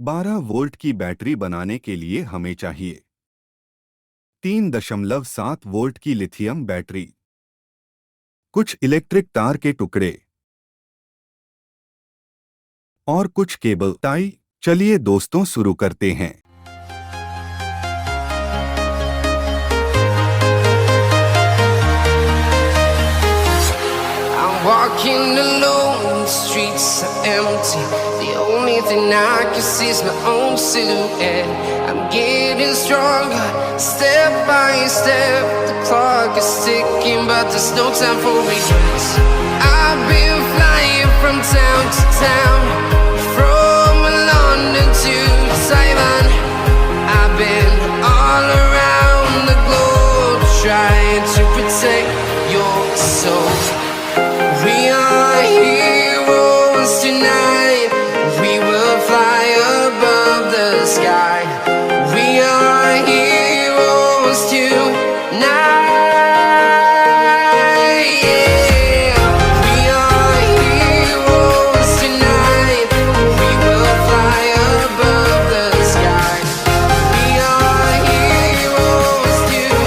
12 volt की battery बनाने के लिए हमें चाहिए 3.7 वोल्ट की लिथियम बैटरी, कुछ इलेक्ट्रिक तार के टुकड़े और कुछ केबल टाई। चलिए दोस्तों शुरू करते हैं। Walking alone, the streets are empty. The only thing I can see is my own silhouette. I'm getting stronger, step by step. The clock is ticking, but there's no time for regrets. I've been flying from town to town, from London to Taiwan. I've been all around the globe, trying to protect your soul. We are heroes tonight. We will fly above the sky. We are heroes tonight. Yeah. We are heroes tonight. We will fly above the sky. We are heroes tonight.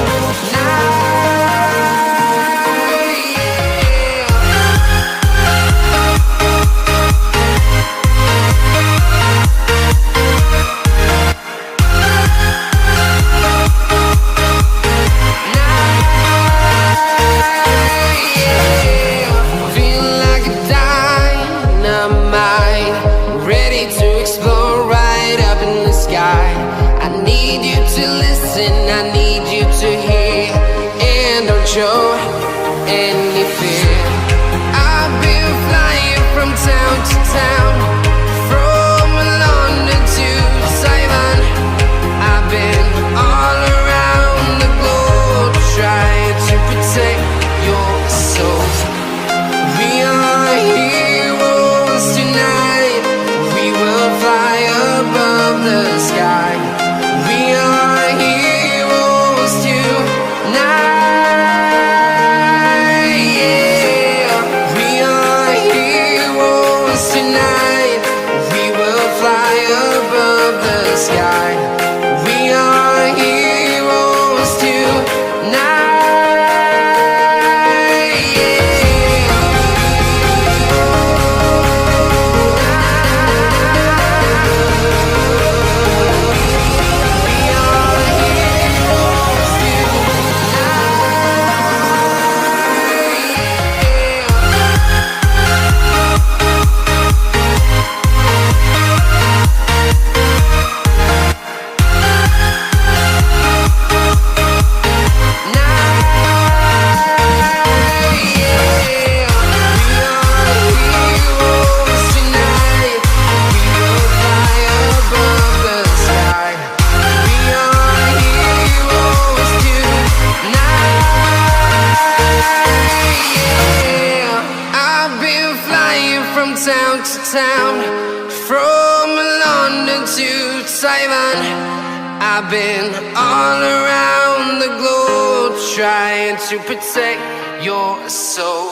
I need you to hear and don't show any fear. I've been flying from town to town, from London to Taiwan. I've been all around the globe, trying to protect your soul. We are heroes tonight. We will fly above the sky. We are heroes tonight. Yeah. We are heroes tonight. We will fly above the sky. We are heroes tonight. Town to town, from London to Taiwan. I've been all around the globe, trying to protect your soul.